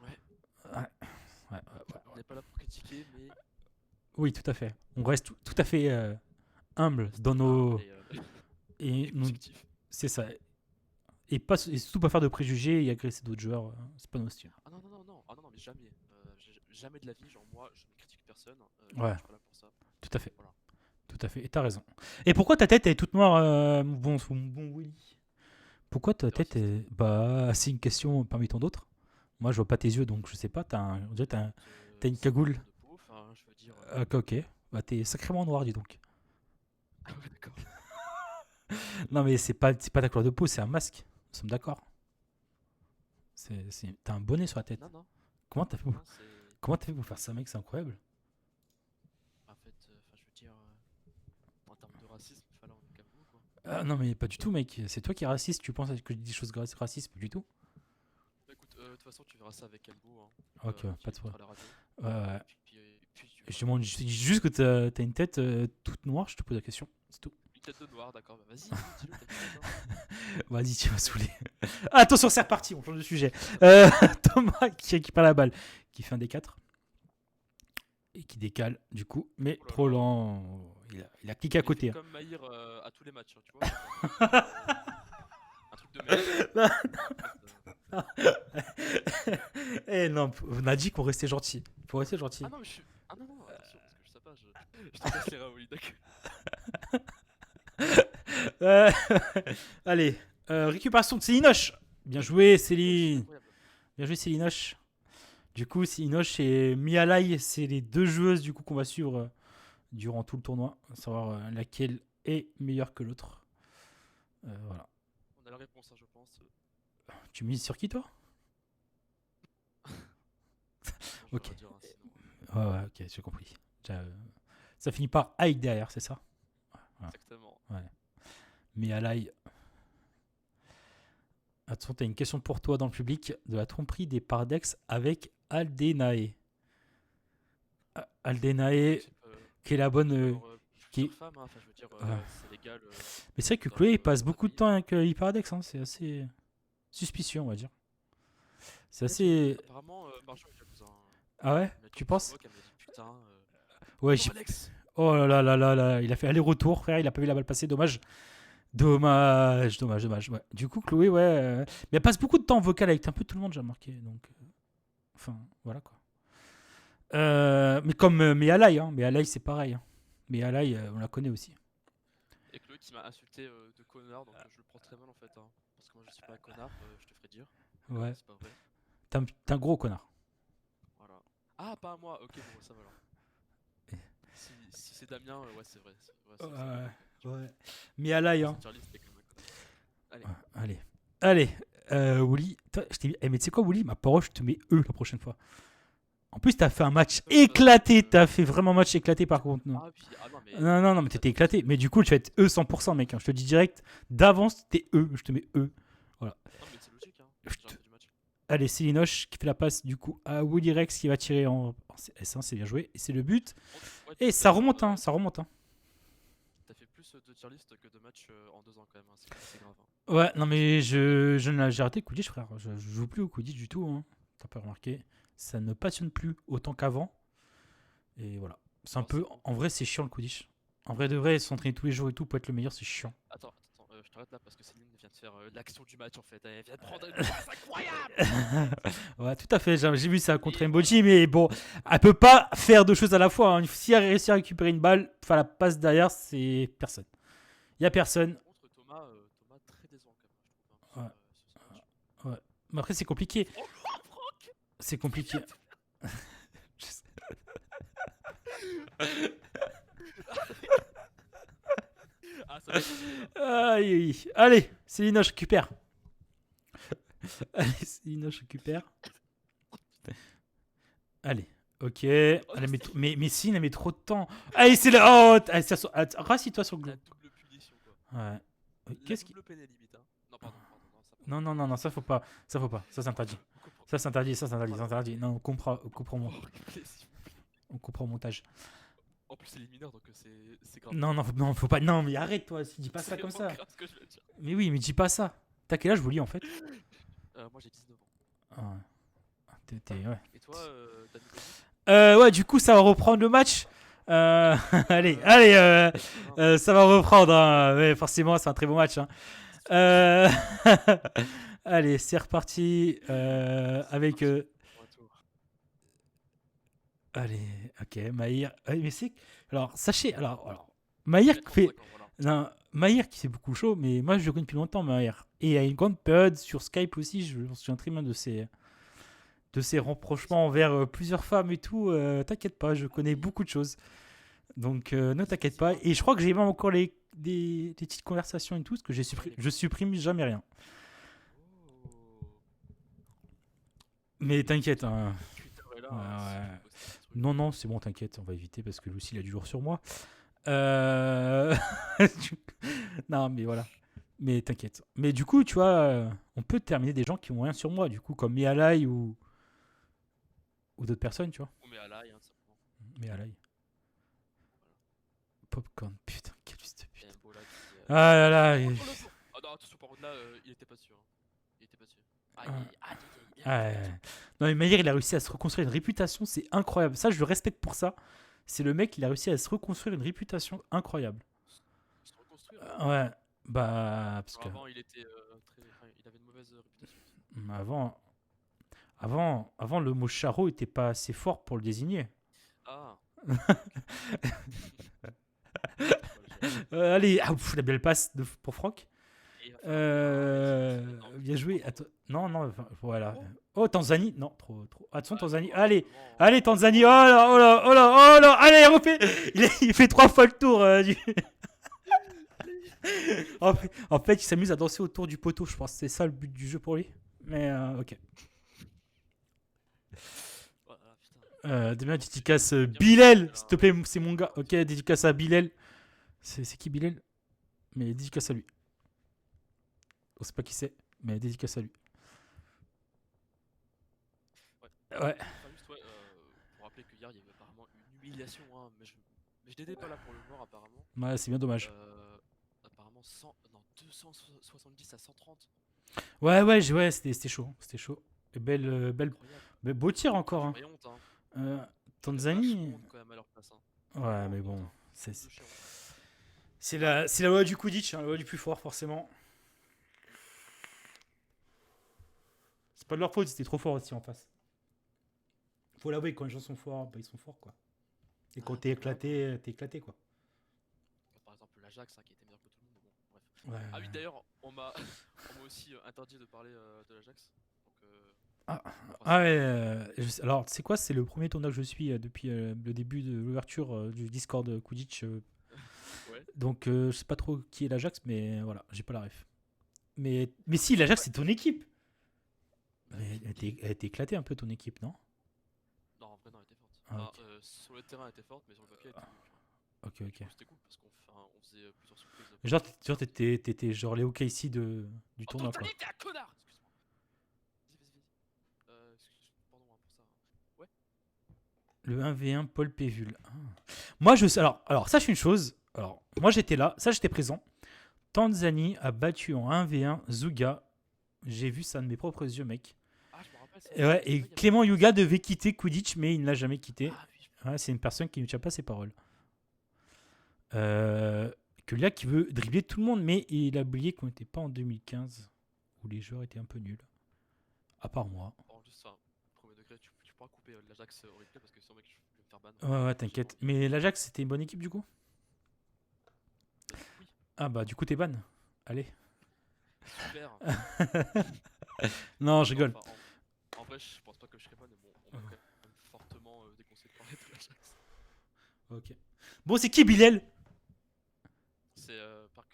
Ouais. Ouais. On n'est pas là pour critiquer, mais. Oui, tout à fait. On reste tout à fait humble dans nos. Et Et nous- constructif. c'est ça. Et surtout pas faire de préjugés et agresser d'autres joueurs. C'est pas nos styles. Ah non, mais jamais. Jamais de la vie, genre moi, je ne critique personne. Ouais. Je suis pas là pour ça. Tout à fait. Voilà. Tout à fait. Et t'as raison. Et pourquoi ta tête elle est toute noire, mon bon Willy? Pourquoi ta C'est tête est. Bah, c'est une question parmi tant d'autres. Moi, je vois pas tes yeux, donc je sais pas. On dirait que t'as une C'est cagoule. couleur de peau, enfin, je veux dire. Ok. Bah, t'es sacrément noir, dis donc. Ah ouais, d'accord. Non, mais c'est pas ta couleur de peau, c'est un masque. Nous sommes d'accord. T'as un bonnet sur la tête. Non, Comment t'as fait non, c'est. Comment t'as fait pour faire ça, mec? C'est incroyable. En fait, je veux dire. En termes de racisme, enfin là, on est Cameroun, quoi. Ah, non, mais pas du tout, mec. C'est toi qui es raciste. Tu penses que je dis des choses racistes? Pas du tout. Bah écoute, de toute façon, tu verras ça avec Elbo. Hein, Ok, qui pas de écoutera problème. la radio. Ouais. Puis tu Je verras. dis juste que t'as une tête toute noire. Je te pose la question. C'est tout. Une tête de noir, d'accord. Bah vas-y, dis-le, t'as dit ça. Vas-y, tu vas saouler. Attention, c'est reparti. On change de sujet. Thomas qui récupère la balle, qui fait un D4 et qui décale du coup, mais Oh là trop là. lent. Il a cliqué à Il côté. fait Hein. comme Maïr à tous les matchs, hein, tu vois. Un truc de merde. Eh non, on a dit qu'on restait gentil. Faut rester gentil. Ah non, mais je suis. Ah non, attention, parce que je sais pas, je te casse les reins, oui, d'accord. Euh, Allez, récupération de Célinoche. Bien joué, Céline. Incroyable. Bien joué, Célinoche. Du coup, Célinoche et Mialai, c'est les deux joueuses du coup qu'on va suivre durant tout le tournoi, savoir laquelle est meilleure que l'autre. Voilà. On a la réponse, hein, je pense. Tu mises sur qui, toi? Je Ok. vais dire, hein, sinon. Ouais, ok, j'ai compris. Ça finit par Aïe derrière, c'est ça? Exactement. Mialai. Attention, t'as une question pour toi dans le public. De la tromperie des Pardex avec Aldenae. Aldenae, C'est pas- qui est la bonne. qui- plusieurs femmes, hein, enfin, je veux dire, Ah. c'est légal. Mais c'est vrai que dans Chloé le- passe dans beaucoup de le temps avec Hyperdex, hein, c'est assez suspicieux, on va dire. C'est pays. assez. Apparemment, Marjo est jalouse. Hein. Ah ouais? Elle m'a dit Tu plusieurs penses? fois qu'elle m'a dit putain. Ouais, Oh, Alex. oh là, il a fait aller-retour, frère, il a pas vu la balle passer, dommage. Dommage. Ouais. Du coup, Chloé, ouais. Mais elle passe beaucoup de temps en vocal avec un peu tout le monde, j'ai remarqué. Donc, enfin, voilà quoi. Mais comme Mealai, hein. Mealai, c'est pareil. Hein. Mealai, on la connaît aussi. Et Chloé qui m'a insulté de connard, donc je le prends très mal en fait. Hein. Parce que moi je suis pas un connard, je te ferai dire. Ouais. C'est pas vrai. T'es un gros connard. Voilà. Ah, pas à moi, ok, bon, ça va alors. Si c'est Damien, ouais, c'est vrai. Ouais. Mais à l'ail, hein. C'est Charlie, c'était quand même un connard. Allez. Ouais, allez. Allez. Wooly. Toi, je t'ai mis. Mais tu sais quoi, Wooly? Ma parole, je te mets E la prochaine fois. En plus, t'as fait un match éclaté. T'as fait vraiment un match éclaté par contre. Non, Ah, puis, ah non, mais. non, mais t'étais éclaté. Mais du coup, tu vas être E 100%, mec. Hein. Je te dis direct. D'avance, t'es E. Je te mets E. Non, mais c'est logique, hein. Je J'ai te- du match. Allez, c'est Linoche qui fait la passe du coup à Willy Rex qui va tirer en S1. C'est bien joué. Et c'est le but. Ouais, Et ça remonte, hein. Ça remonte, hein. T'as fait plus de tier list que de matchs en 2 ans quand même, hein. C'est grave. Hein. Ouais, non, mais j'ai arrêté Quidditch, frère. Je joue plus au Quidditch du tout. Hein. T'as pas remarqué. Ça ne passionne plus autant qu'avant. Et voilà. C'est un Non, peu. c'est bon. En vrai, c'est chiant le Quidditch. En vrai de vrai, s'entraîner tous les jours et tout pour être le meilleur, c'est chiant. Attends, je t'arrête là parce que Céline vient de faire l'action du match en fait. Elle vient de prendre une passe incroyable. Ouais, tout à fait. J'ai vu ça contre Mboji, mais bon, elle peut pas faire deux choses à la fois. Hein. Si elle réussit à récupérer une balle, faire la passe derrière, c'est personne. Il y a personne. Par contre, Thomas très décevant quand même, Ouais. je trouve. Hein, sur ce match. Ouais. Mais après, c'est compliqué. Oh, Franck. C'est compliqué. Je sais. Ah, ça va être là. Aïe, aïe. Allez, Célinoche récupère. Allez, Célinoche récupère. Allez, ok. Mais Céline, elle met trop de temps. Allez, c'est là. Oh, rassis-toi sur le La globe. double punition quoi. Ouais. La Qu'est-ce qui. double peine limite. Hein. Non, pardon, non, ça Non, ça faut pas. Ça faut pas. Ça, c'est interdit. On comprend. Ça, c'est interdit. Ça, c'est interdit. C'est interdit. Non, on comprend. On comprend, Oh, s'il vous plaît. on comprend au montage. En plus, c'est les mineurs donc c'est grave. Non, faut pas. Non, mais arrête, toi. Dis pas ça C'est comme vraiment ça. grave ce que je veux dire. Mais oui, mais dis pas ça. T'as quel âge, Wooly, en fait? Moi j'ai 19 ans. Ouais. Et toi, t'as dit Ouais, du coup, ça va reprendre le match. Allez, ça va reprendre. Hein. Ouais, forcément, c'est un très bon match. Hein. Allez, c'est reparti avec. Allez, ok, Maïr. Mais c'est. Alors, sachez. Alors Maïr fait. Non, Maïr qui fait beaucoup chaud, mais moi je le connais depuis longtemps, Maïr. Et il y a une grande période sur Skype aussi, je me souviens très bien de ses rapprochements envers plusieurs femmes et tout. T'inquiète pas, je connais beaucoup de choses. Donc ne t'inquiète pas. Et je crois que j'ai même encore des petites conversations et tout, parce que je supprime jamais rien. Mais t'inquiète. Hein. Ouais. Non, c'est bon, t'inquiète, on va éviter parce que Lucie il a du lourd sur moi. Non, mais voilà. Mais t'inquiète. Mais du coup, tu vois, on peut terminer des gens qui ont rien sur moi, du coup, comme Mialai ou d'autres personnes, tu vois. Ou Mialai, hein, simplement. Mialai. Popcorn, putain, quel fils de pute. Ah là là. Ah non, attention, par contre là, il était pas sûr. Il était pas sûr. Non, mais Maillard, il a réussi à se reconstruire une réputation, c'est incroyable. Ça, je le respecte pour ça. C'est le mec, il a réussi à se reconstruire une réputation incroyable. Se reconstruire Ouais, bah. Parce que. Avant, il était il avait une mauvaise réputation. Avant, le mot charreau était pas assez fort pour le désigner. Ah. Allez, la belle passe pour Franck. Bien joué. Attends, non, voilà. Oh, Tanzanie. Non, trop. Attention, Tanzanie. Allez, Tanzanie. Oh là. Allez, refait. Il fait 3 fois le tour. En fait, il s'amuse à danser autour du poteau. Je pense que c'est ça le but du jeu pour lui. Mais ok. Demain, dédicace Bilal. S'il te plaît, c'est mon gars. Ok, dédicace à Bilal. C'est qui Bilal? Mais dédicace à lui. On sait pas qui c'est, mais dédicace à lui. Ouais. Juste, pour rappeler que hier il y avait apparemment une humiliation, hein, mais je n'étais pas là pour le voir apparemment. Ouais, c'est bien dommage. Apparemment 270 à 130. Ouais, c'était chaud. C'était chaud. Et beau tir encore. Hein. Honte, Tanzanie. Quand même à leur place, hein. Ouais, mais bon. C'est la loi du Quidditch, hein, la loi du plus fort, forcément. C'est pas de leur faute, c'était trop fort aussi en face. Faut l'avouer, quand les gens sont forts, bah, ils sont forts, quoi. Et quand t'es éclaté, quoi. Par exemple, l'Ajax, hein, qui était meilleur Ouais. Ah oui, d'ailleurs, on m'a aussi interdit de parler de l'Ajax. Donc, Ah, on fera ah ça. ouais, alors, c'est quoi? C'est le premier tournoi que je suis depuis le début de l'ouverture du Discord Quidditch. Ouais. Donc, je sais pas trop qui est l'Ajax, mais voilà, j'ai pas la ref. Mais si, l'Ajax, Ouais. c'est ton équipe. Bah oui, Mais nickel. elle était éclatée un peu, ton équipe, non? Non, en vrai, non, elle était forte. Ah, Enfin, ok. sur le terrain, elle était forte, mais sur le papier, elle était nulle, tu vois. Ok, Du ok. coup, c'était cool parce on faisait plusieurs surprises pendant le tournoi. C'était cool. T'étais genre les OKC du Oh, tournoi, quoi. Tanzanie, t'es un connard! Excuse-moi. Vas-y, vas-y, vas-y. Pardon hein, pour ça. Ouais. Le 1v1 Paul Pévul. Ah. Moi, alors, sache une chose. Alors, moi, j'étais là, ça, j'étais présent. Tanzanie a battu en 1v1 Zuga. J'ai vu ça de mes propres yeux, mec. Ah, je me rappelle ça. Et, ouais, C'était et pas il y a pas Clément longtemps Yuga ça? devait quitter Quidditch, mais il ne l'a jamais quitté. Ah oui. Ouais, c'est une personne qui ne tient pas ses paroles. Euh, que là, qui veut dribbler tout le monde, mais il a oublié qu'on n'était pas en 2015, où les joueurs étaient un peu nuls. À part moi. En plus, enfin, premier degré, tu pourras couper l'Ajax au replay parce que sinon, mec, je vais me faire ban. Ouais, ouais, J'ai pas t'inquiète. envie. Mais l'Ajax, c'était une bonne équipe, du coup? Bah, du coup, oui. Ah bah, du coup, t'es ban. Allez. Super. Non, je Non, rigole. enfin, en vrai, je pense pas que je serais ban, mais bon, on m'a quand même fortement déconseillé de parler de l'Ajax. Ok. Bon, c'est qui Bilal? C'est Park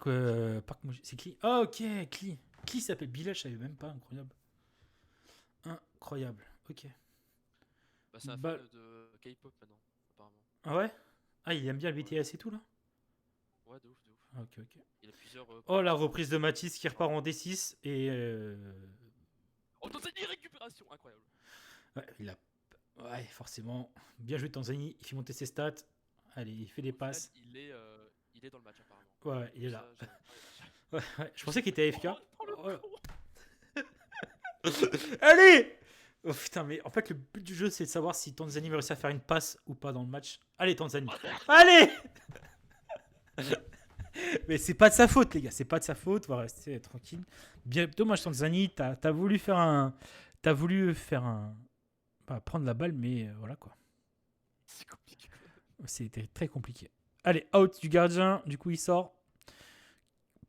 Moujin. Parc Mouji- C'est qui? Ah, ok, qui? Qui s'appelle Bilal? Je savais même pas. Incroyable. Incroyable. Ok. Bah, c'est un fan Bah, de K-pop maintenant, apparemment. ah ouais? Ah, il aime bien le Ouais, BTS et tout, là? ouais, de ouf, de ouf. Ah, ok, ok. Il a plusieurs Oh, la productions reprise de aussi. Matisse qui repart en D6 et. Oh, Tanzanie, récupération! Incroyable. Ouais, ouais, forcément. Bien joué Tanzanie. Il fait monter ses stats. Allez, il fait des Au final, passes. il est dans le match, apparemment. Ouais, il est là. Ça, Ouais, ouais. Je pensais qu'il était AFK. Oh, oh, le Oh. con! Allez! Oh putain, mais en fait, le but du jeu, c'est de savoir si Tanzanie va réussir à faire une passe ou pas dans le match. Allez, Tanzanie. Allez! Mais c'est pas de sa faute, les gars. C'est pas de sa faute. On va rester tranquille. Bien, dommage, Tanzanie. T'as voulu faire un. T'as voulu faire un. Pas prendre la balle, mais voilà quoi. C'est compliqué quand même. C'était très compliqué. Allez, out du gardien. Du coup, il sort.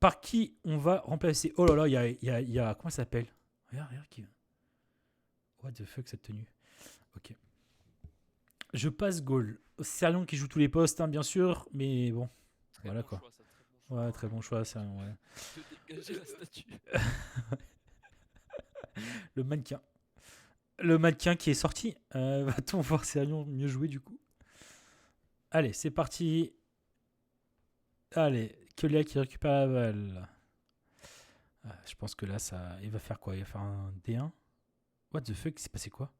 Par qui on va remplacer? Oh là là, il y a comment ça s'appelle? Regarde, regarde qui. What the fuck, cette tenue. Ok. Je passe goal. C'est Lyon qui joue tous les postes, hein, bien sûr, mais bon, Très voilà bon quoi. choix, ça, très bon choix. Ouais, très bon choix, ça. Ouais. De dégager la statue. Le mannequin. Le mannequin qui est sorti. Va-t-on voir Serion mieux jouer du coup? Allez, c'est parti. Allez, Kelia qui récupère la balle. Je pense que là, il va faire quoi? Il va faire un D1. What the fuck? Il s'est passé quoi?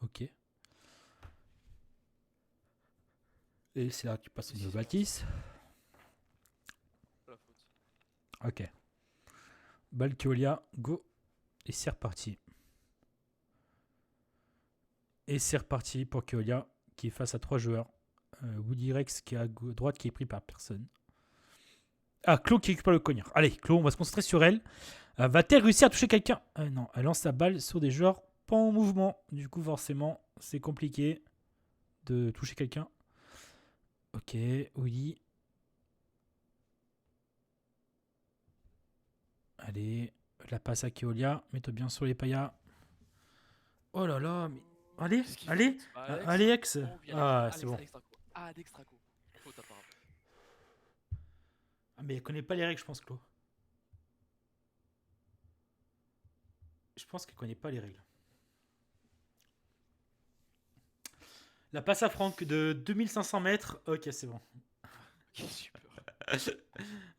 Ok. Et c'est là qu'il passe au Baptiste. Pas la faute. Ok. Balle Keolia, go. Et c'est reparti. Et c'est reparti pour Keolia qui est face à 3 joueurs. Woody Rex qui est à droite qui est pris par personne. Ah, Claude qui récupère le cognard. Allez, Claude, on va se concentrer sur elle. Va-t-elle réussir à toucher quelqu'un? Non, elle lance sa balle sur des joueurs pas en mouvement. Du coup, forcément, c'est compliqué de toucher quelqu'un. Ok, oui. Allez, la passe à Keolia. Mets-toi bien sur les payas. Oh là là, mais... Allez, Qu'est-ce qu'il allez, faute? Bah, Alex. Oh, oui, Ah, c'est bon. Alex Traco. Ah, Alex Traco. Faute apparemment. Ah, mais elle connaît pas les règles, je pense, Claude. Je pense qu'elle connaît pas les règles. La passe à Franck de 2500 mètres. Ok, c'est bon. Ok, super.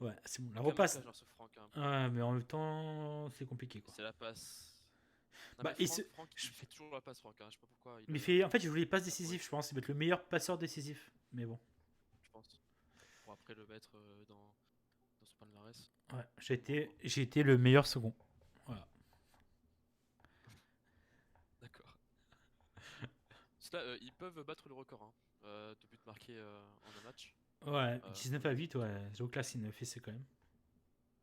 Ouais, c'est bon. La Aucun repasse. marquage, hein, ce Franck, hein. Ouais, mais en même temps, c'est compliqué, quoi. C'est la passe. Non, Bah, mais Franck, il fait toujours la passe, Franck, hein. Je sais pas pourquoi. En fait, il voulait les passes décisives, je pense. Il va être le meilleur passeur décisif. Mais bon. Je pense. Pour après le mettre dans son palmarès. Ouais, j'ai été le meilleur second. Voilà. D'accord. Cela, ils peuvent battre le record de buts marqués en un match. Ouais, 19 à 8, ouais. Joe Class, il fait c'est quand même.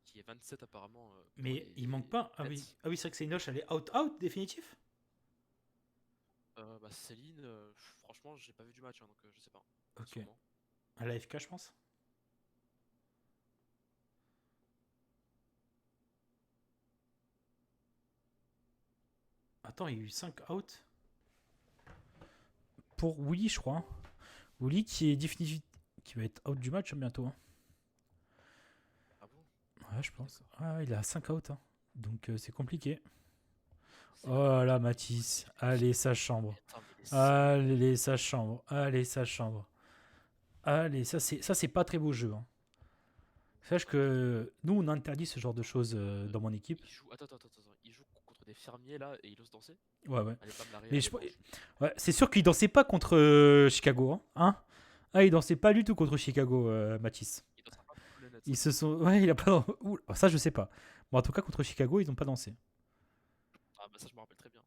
Qui est 27 apparemment. Mais il manque pas. Ah oui, c'est vrai que c'est Inoche, elle est out définitif. Bah, Céline, franchement, j'ai pas vu du match, hein, donc je sais pas. Ok. Sûrement. À l'AFK, je pense. Attends, il y a eu 5 outs pour Willy, je crois. Willy qui est définitif, qui va être out du match bientôt. Ah bon? Ouais, je pense. Ah, il a 5 outs. Donc c'est compliqué. Oh là, Mathis. Allez, sa chambre. Attends, mais Allez, sa chambre. Allez, sa chambre. Allez, ça c'est pas très beau jeu. Sache que nous, on interdit ce genre de choses dans mon équipe. il joue... Attends. Il joue contre des fermiers là et il ose danser? Ouais. Allez pas me la Mais réveiller, ouais, c'est sûr qu'il dansait pas contre Chicago. Hein. Ah, il dansait pas du tout contre Chicago, Mathis. il dansera pas contre les Nets. Ils se sont. Ouais, il a pas. Ouh, ça, je sais pas. Bon, en tout cas, contre Chicago, ils ont pas dansé. Ah bah ça je me rappelle très bien.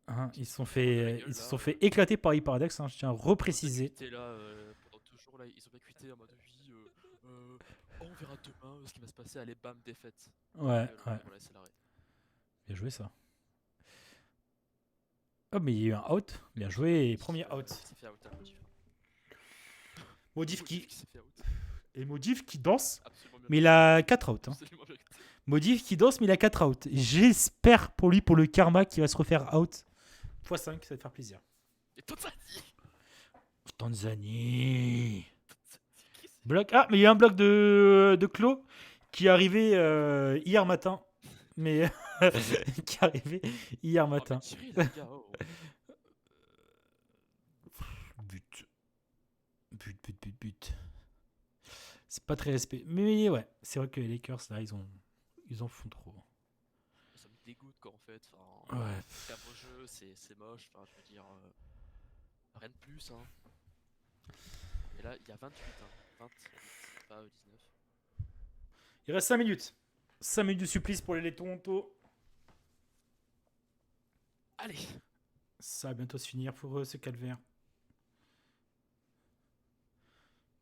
Hein, ils se sont La gueule, fait là, éclater par Hyperadex. Je tiens à Ils ont repréciser. bien quitté, là, pendant 2 jours là, ils ont bien quitté en mode oui, on verra demain ce qui va se passer, allez bam, défaite. Ouais. Voilà, c'est l'arrêt. Bien joué, ça. Oh, mais il y a eu un out. Bien joué. Premier out. Il s'est fait out, hein, Modif. Modif Modif qui s'est fait out. Et Modif qui danse. Absolument bien. Mais il a 4 outs. Absolument bien. Modif qui danse, mais il a 4 outs. J'espère pour lui, pour le karma, qui va se refaire out. x5, ça va te faire plaisir. Et Tanzanie. Tanzanie. Bloc. Ah, mais il y a un bloc de Clos qui est arrivé hier matin. Mais qui est arrivé hier matin. Oh, mais tirez, les gars, oh. But. C'est pas très respect. Mais ouais, c'est vrai que les Lakers, là, ils en font trop. Ça me dégoûte quoi en fait. Enfin, Ouais. c'est un beau jeu, c'est moche. Enfin, je veux dire, rien de plus. Hein. Et là, il y a 28, 28, pas 19. Il reste 5 minutes. 5 minutes de supplice pour les Toronto. Allez. Ça va bientôt se finir pour ce calvaire.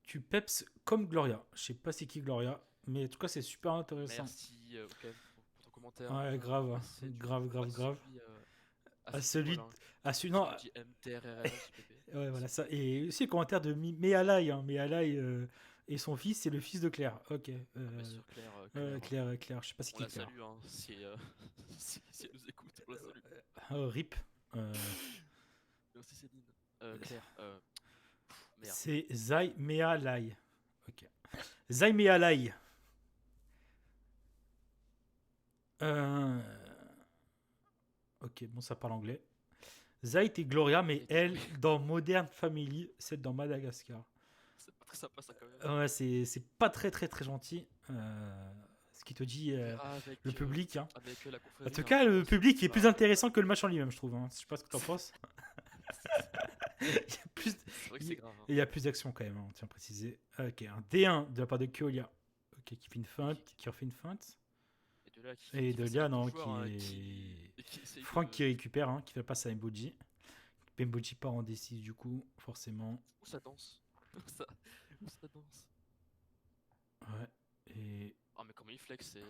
Tu peps comme Gloria. Je sais pas c'est qui Gloria, mais en tout cas c'est super intéressant. Merci Ocam, pour ton commentaire. Ouais, grave. C'est du Grave. celui, À celui. Paul, hein. À celui. Non. Celui qui MTRRLJPP. Ouais, voilà ça. Et aussi le commentaire de Mealai. Mealai et son fils, c'est le fils de Claire. Ok. Bien sûr, Claire. Claire. Je sais pas c'est On qui la Claire. salue, hein, si elle nous écoute, on la salue. RIP. Merci Céline. Claire, merde. C'est Zai Mealai. Ok. Zai Mealai. Ok, bon, ça parle anglais. Zai et Gloria, mais elle, dans Modern Family, c'est dans Madagascar. C'est pas très sympa ça quand même. Ouais, c'est pas très gentil. Ce qui te dit Avec, le public. Hein. Avec la En confrérie, tout hein, cas, je le pense. public est plus Bah, intéressant que le match en lui-même, je trouve. Hein. Je sais pas ce que t'en penses. Il y a plus, C'est vrai que c'est grave. Hein. il y a plus d'action quand même, hein, on tient à préciser. Ok, un D1 de la part de Kyolia. Ok, qui fait une feinte, qui refait une feinte. Et de là, non, essaye Franck de- qui récupère, hein, qui fait passe à Mboji. Mboji part en D6 du coup, forcément. Où ça danse? Où ça danse? Ouais. Et Oh mais comment il flex, c'est...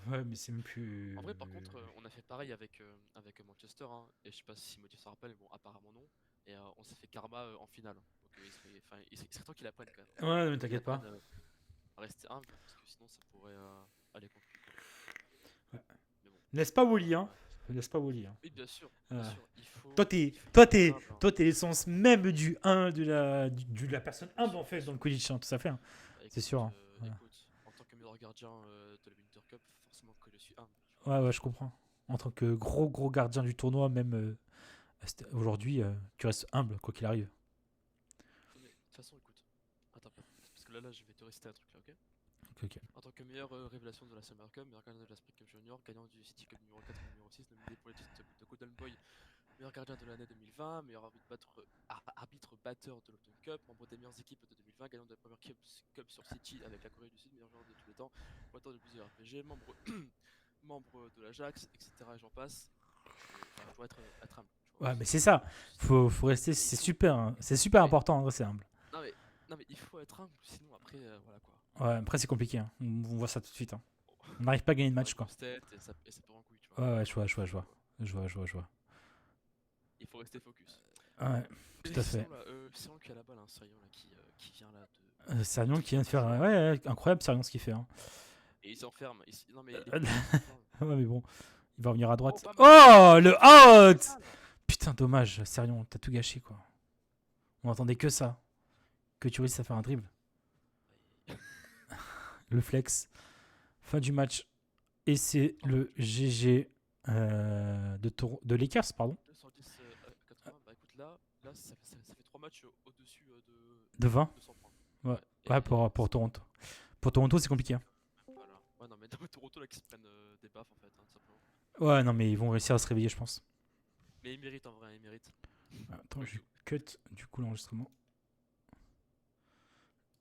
ouais, mais c'est même plus. En vrai par contre, on a fait pareil avec Manchester, hein, et je sais pas si Motif s'en rappelle, mais bon apparemment non. Et on s'est fait karma en finale. Donc il serait temps qu'il apprenne quand même. Ouais, mais t'inquiète Qu'il pas. apprenne, à rester humble, parce que sinon ça pourrait aller contre lui. Quoi. Ouais. Mais bon. N'est-ce pas Wally, hein? N'est-ce pas Wally, hein? Oui bien sûr, il faut... Toi, t'es l'essence même du 1 de la personne humble en fait dans le Quidditch, hein, tout ça fait. Hein. C'est sûr, hein. Écoute, en tant que meilleur gardien de la Winter Cup, forcément que je suis humble. Tu vois. Ouais, je comprends. En tant que gros gardien du tournoi, même aujourd'hui, tu restes humble quoi qu'il arrive. Mais, de toute façon, écoute, attends, parce que là, je vais te réciter un truc là, ok? Ok. En tant que meilleure révélation de la Summer Cup, meilleur gardien de la Spring Cup Junior, gagnant du City Cup numéro 4 et numéro 6, nominé pour les titres de Golden Boy, meilleur gardien de l'année 2020, meilleur arbitre batteur de l'Autumn Cup, membre des meilleures équipes de 2020, gagnant de la première Cup sur City avec la Corée du Sud, meilleur joueur de tous les temps, batteur de plusieurs RPG, membre de l'Ajax, etc. Et j'en passe. Enfin, je dois être humble. tu vois. Ouais, mais c'est ça. Faut rester. C'est super. Hein. C'est super important de rester humble. Non mais il faut être humble, sinon après, voilà quoi. Ouais, après c'est compliqué. Hein. On voit ça tout de suite. Hein. On n'arrive pas à gagner de match quoi. Et ça part en couille, tu vois. Ouais, je vois. Il faut rester focus. Ouais, tout à fait. Sirion qui a la balle, hein, Sirion là, qui vient là de... Sarion qui vient de faire. Ouais, incroyable Sarion ce qu'il fait. Hein. Et il s'enferme. Non, mais Ouais, mais bon, il va revenir à Oh, droite. pas mal. Oh, le out! Pas mal. Putain, dommage, sérieux, t'as tout gâché, quoi. On attendait que ça. Que tu réussisses à faire un dribble. Le flex. Fin du match. Et c'est le GG de Lakers, pardon. 210 à 80. Bah écoute, là ça fait 3 matchs au-dessus De 20. 200 points. Ouais, Et ouais pour Toronto. Pour Toronto, c'est compliqué, hein. voilà. Ouais, non, mais Toronto là qui se prennent des baffes en fait, hein, tout simplement. Ouais, non, mais ils vont réussir à se réveiller, je pense. Mais ils méritent en vrai, ils méritent. Attends, je cut du coup l'enregistrement.